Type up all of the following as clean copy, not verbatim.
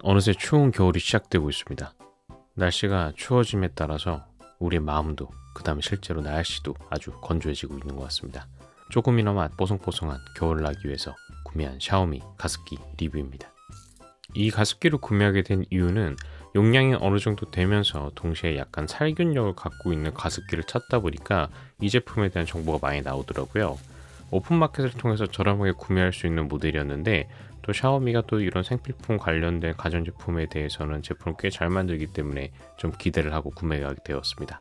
어느새 추운 겨울이 시작되고 있습니다. 날씨가 추워짐에 따라서 우리의 마음도 그 다음에 실제로 날씨도 아주 건조해지고 있는 것 같습니다. 조금이나마 뽀송뽀송한 겨울을 나기 위해서 구매한 샤오미 가습기 리뷰입니다. 이 가습기를 구매하게 된 이유는 용량이 어느 정도 되면서 동시에 약간 살균력을 갖고 있는 가습기를 찾다 보니까 이 제품에 대한 정보가 많이 나오더라고요. 오픈마켓을 통해서 저렴하게 구매할 수 있는 모델이었는데 또 샤오미가 또 이런 생필품 관련된 가전제품에 대해서는 제품을 꽤 잘 만들기 때문에 좀 기대를 하고 구매하게 되었습니다.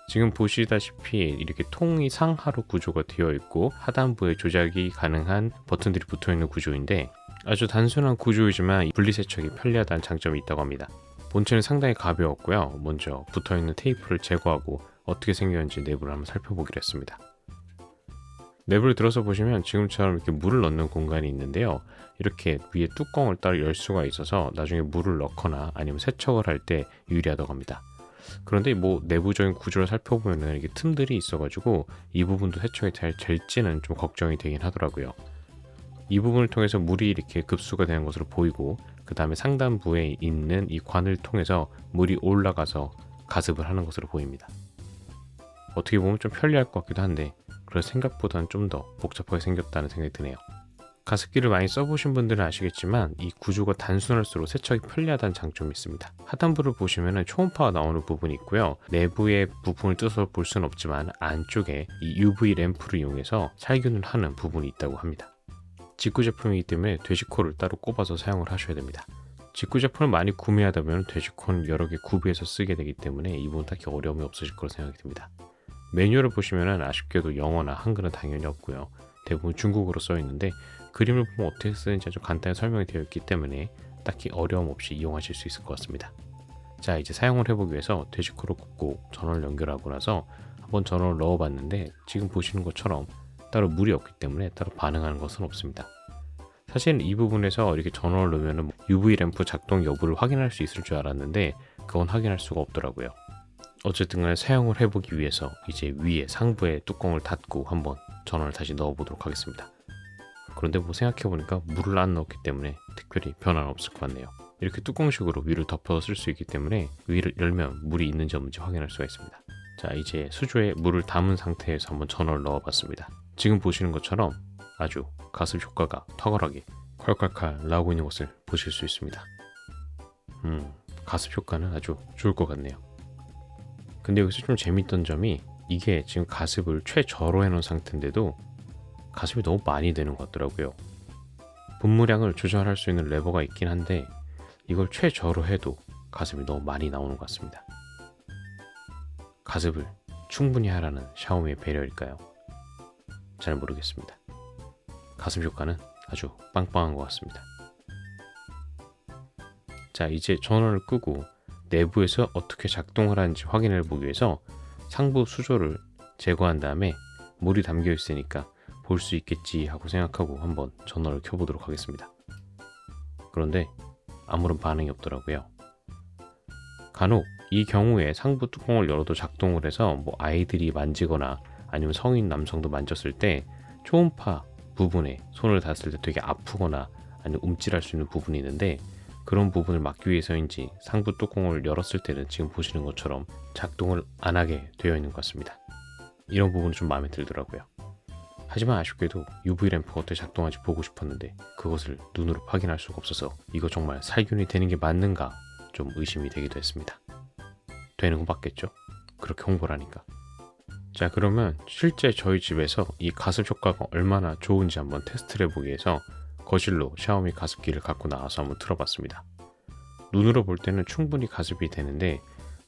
지금 보시다시피 이렇게 통이 상하로 구조가 되어 있고 하단부에 조작이 가능한 버튼들이 붙어있는 구조인데 아주 단순한 구조이지만 분리세척이 편리하다는 장점이 있다고 합니다. 본체는 상당히 가벼웠고요. 먼저 붙어있는 테이프를 제거하고 어떻게 생겼는지 내부를 한번 살펴보기로 했습니다. 내부를 들어서 보시면 지금처럼 이렇게 물을 넣는 공간이 있는데요. 이렇게 위에 뚜껑을 따로 열 수가 있어서 나중에 물을 넣거나 아니면 세척을 할 때 유리하다고 합니다. 그런데 뭐 내부적인 구조를 살펴보면 이게 틈들이 있어가지고 이 부분도 세척이 잘 될지는 좀 걱정이 되긴 하더라고요. 이 부분을 통해서 물이 이렇게 급수가 되는 것으로 보이고 그 다음에 상단부에 있는 이 관을 통해서 물이 올라가서 가습을 하는 것으로 보입니다. 어떻게 보면 좀 편리할 것 같기도 한데 그래서 생각보다는 좀 더 복잡하게 생겼다는 생각이 드네요. 가습기를 많이 써보신 분들은 아시겠지만 이 구조가 단순할수록 세척이 편리하다는 장점이 있습니다. 하단부를 보시면 초음파가 나오는 부분이 있고요. 내부의 부품을 뜯어서 볼 수는 없지만 안쪽에 이 UV 램프를 이용해서 살균을 하는 부분이 있다고 합니다. 직구 제품이기 때문에 돼지코를 따로 꼽아서 사용을 하셔야 됩니다. 직구 제품을 많이 구매하다 보면 돼지코는 여러 개 구비해서 쓰게 되기 때문에 이 부분 딱히 어려움이 없으실 거라 생각이 듭니다. 매뉴얼을 보시면 아쉽게도 영어나 한글은 당연히 없고요. 대부분 중국어로 써 있는데 그림을 보면 어떻게 쓰는지 아주 간단히 설명이 되어 있기 때문에 딱히 어려움 없이 이용하실 수 있을 것 같습니다. 자, 이제 사용을 해보기 위해서 돼지코를 꽂고 전원을 연결하고 나서 한번 전원을 넣어봤는데 지금 보시는 것처럼 따로 물이 없기 때문에 따로 반응하는 것은 없습니다. 사실 이 부분에서 이렇게 전원을 넣으면 UV 램프 작동 여부를 확인할 수 있을 줄 알았는데 그건 확인할 수가 없더라고요. 어쨌든 간에 사용을 해보기 위해서 이제 위에 상부에 뚜껑을 닫고 한번 전원을 다시 넣어보도록 하겠습니다. 그런데 뭐 생각해보니까 물을 안 넣었기 때문에 특별히 변화는 없을 것 같네요. 이렇게 뚜껑식으로 위를 덮어서 쓸 수 있기 때문에 위를 열면 물이 있는지 없는지 확인할 수가 있습니다. 자, 이제 수조에 물을 담은 상태에서 한번 전원을 넣어봤습니다. 지금 보시는 것처럼 아주 가습 효과가 탁월하게 콸콸콸 나오고 있는 것을 보실 수 있습니다. 가습 효과는 아주 좋을 것 같네요. 근데 여기서 좀 재밌던 점이 이게 지금 가습을 최저로 해놓은 상태인데도 가습이 너무 많이 되는 것 같더라고요. 분무량을 조절할 수 있는 레버가 있긴 한데 이걸 최저로 해도 가습이 너무 많이 나오는 것 같습니다. 가습을 충분히 하라는 샤오미의 배려일까요? 잘 모르겠습니다. 가습 효과는 아주 빵빵한 것 같습니다. 자, 이제 전원을 끄고 내부에서 어떻게 작동을 하는지 확인해 보기 위해서 상부 수조를 제거한 다음에 물이 담겨 있으니까 볼 수 있겠지 하고 생각하고 한번 전원을 켜보도록 하겠습니다. 그런데 아무런 반응이 없더라고요. 간혹 이 경우에 상부 뚜껑을 열어도 작동을 해서 뭐 아이들이 만지거나 아니면 성인 남성도 만졌을 때 초음파 부분에 손을 닿았을 때 되게 아프거나 아니면 움찔할 수 있는 부분이 있는데 그런 부분을 막기 위해서인지 상부 뚜껑을 열었을 때는 지금 보시는 것처럼 작동을 안 하게 되어 있는 것 같습니다. 이런 부분이 좀 마음에 들더라고요. 하지만 아쉽게도 UV 램프가 어떻게 작동하는지 보고 싶었는데 그것을 눈으로 확인할 수가 없어서 이거 정말 살균이 되는 게 맞는가 좀 의심이 되기도 했습니다. 되는 건 맞겠죠? 그렇게 홍보를 하니까. 자, 그러면 실제 저희 집에서 이 가습 효과가 얼마나 좋은지 한번 테스트를 해보기 위해서 거실로 샤오미 가습기를 갖고 나와서 한번 틀어봤습니다. 눈으로 볼 때는 충분히 가습이 되는데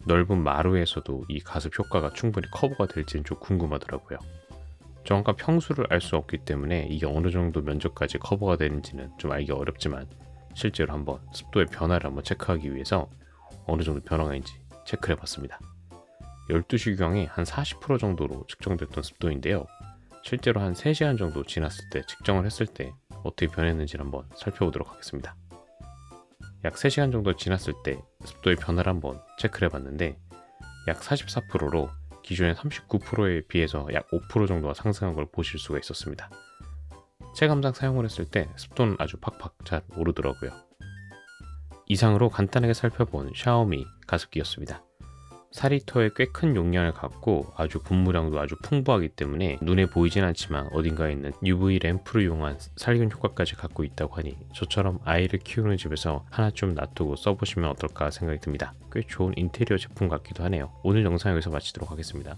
넓은 마루에서도 이 가습 효과가 충분히 커버가 될지는 좀 궁금하더라고요. 정확한 평수를 알 수 없기 때문에 이게 어느 정도 면적까지 커버가 되는지는 좀 알기 어렵지만 실제로 한번 습도의 변화를 한번 체크하기 위해서 어느 정도 변화가 있는지 체크를 해봤습니다. 12시경에 한 40% 정도로 측정됐던 습도인데요. 실제로 한 3시간 정도 지났을 때 측정을 했을 때 어떻게 변했는지를 한번 살펴보도록 하겠습니다. 약 3시간 정도 지났을 때 습도의 변화를 한번 체크를 해봤는데 약 44%로 기존의 39%에 비해서 약 5% 정도가 상승한 걸 보실 수가 있었습니다. 체감상 사용을 했을 때 습도는 아주 팍팍 잘 오르더라고요. 이상으로 간단하게 살펴본 샤오미 가습기였습니다. 4리터의 꽤 큰 용량을 갖고 아주 분무량도 아주 풍부하기 때문에 눈에 보이진 않지만 어딘가에 있는 UV 램프를 이용한 살균 효과까지 갖고 있다고 하니 저처럼 아이를 키우는 집에서 하나쯤 놔두고 써보시면 어떨까 생각이 듭니다. 꽤 좋은 인테리어 제품 같기도 하네요. 오늘 영상 여기서 마치도록 하겠습니다.